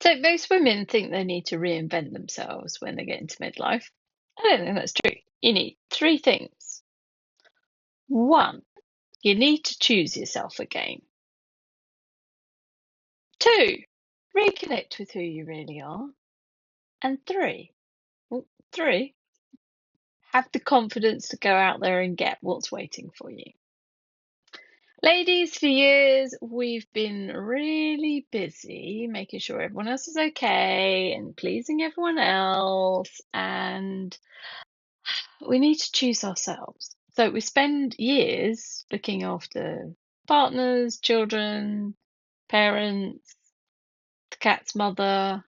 So most women think they need to reinvent themselves when they get into midlife. I don't think that's true. You need three things. One, you need to choose yourself again. Two, reconnect with who you really are. And three, have the confidence to go out there and get what's waiting for you. Ladies, for years, we've been really busy making sure everyone else is okay and pleasing everyone else. And we need to choose ourselves. So we spend years looking after partners, children, parents, the cat's mother,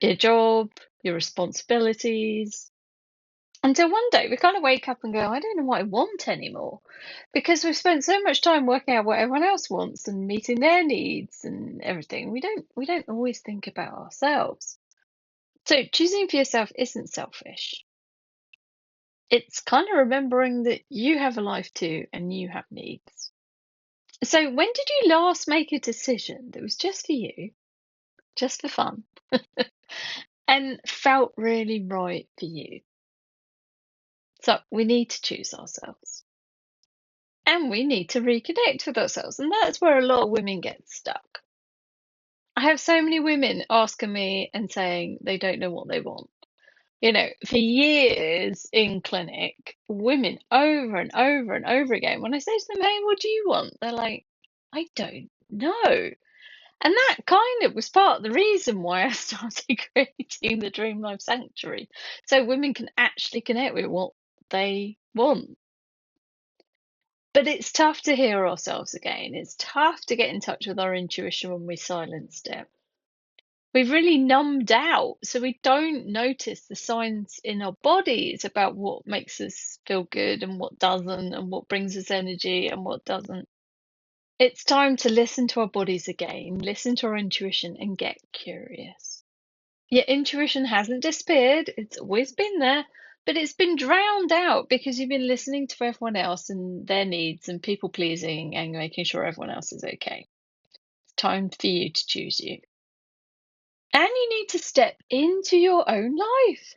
your job, your responsibilities. Until one day we kind of wake up and go, I don't know what I want anymore. Because we've spent so much time working out what everyone else wants and meeting their needs and everything. We don't always think about ourselves. So choosing for yourself isn't selfish. It's kind of remembering that you have a life too and you have needs. So, when did you last make a decision that was just for you, just for fun, and felt really right for you? So, we need to choose ourselves and we need to reconnect with ourselves. And that's where a lot of women get stuck. I have so many women asking me and saying they don't know what they want. For years in clinic, women over and over and over again, when I say to them, hey, what do you want? They're like, I don't know. And that kind of was part of the reason why I started creating the Dream Life Sanctuary. So women can actually connect with what they want. But it's tough to hear ourselves again. It's tough to get in touch with our intuition when we silenced it. We've really numbed out, so we don't notice the signs in our bodies about what makes us feel good and what doesn't, and what brings us energy and what doesn't. It's time to listen to our bodies again, listen to our intuition, and get curious. Your intuition hasn't disappeared, it's always been there, but it's been drowned out because you've been listening to everyone else and their needs and people pleasing and making sure everyone else is okay. It's time for you to choose you. And you need to step into your own life.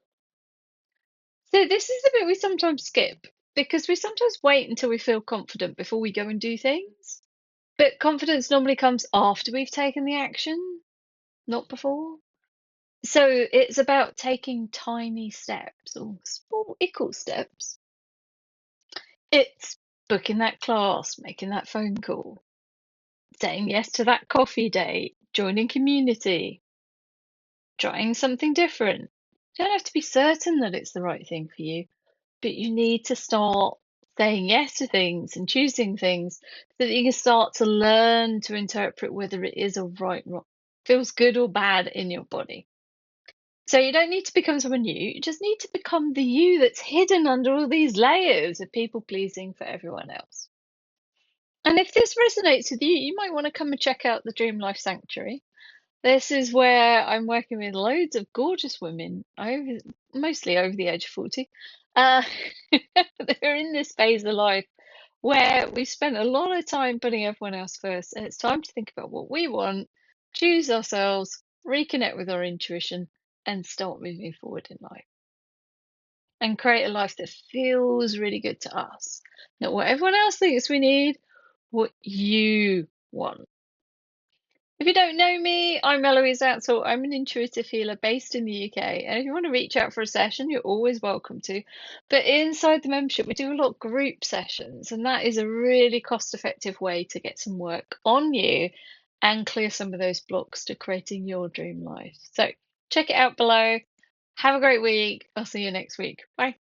So, this is the bit we sometimes skip because we sometimes wait until we feel confident before we go and do things. But confidence normally comes after we've taken the action, not before. So, it's about taking tiny steps or small equal steps. It's booking that class, making that phone call, saying yes to that coffee date, joining community, trying something different. You don't have to be certain that it's the right thing for you, but you need to start saying yes to things and choosing things so that you can start to learn to interpret whether it is a right, wrong, feels good or bad in your body. So you don't need to become someone new, you just need to become the you that's hidden under all these layers of people pleasing for everyone else. And if this resonates with you, you might want to come and check out the Dream Life Sanctuary. This is where I'm working with loads of gorgeous women, mostly over the age of 40. Uh, they're in this phase of life where we spent a lot of time putting everyone else first, and it's time to think about what we want, choose ourselves, reconnect with our intuition, and start moving forward in life. And create a life that feels really good to us. Not what everyone else thinks we need, what you want. If you don't know me, I'm Eloise Ansell. I'm an intuitive healer based in the UK. And if you want to reach out for a session, you're always welcome to. But inside the membership, we do a lot of group sessions, and that is a really cost-effective way to get some work on you and clear some of those blocks to creating your dream life. So check it out below. Have a great week. I'll see you next week. Bye.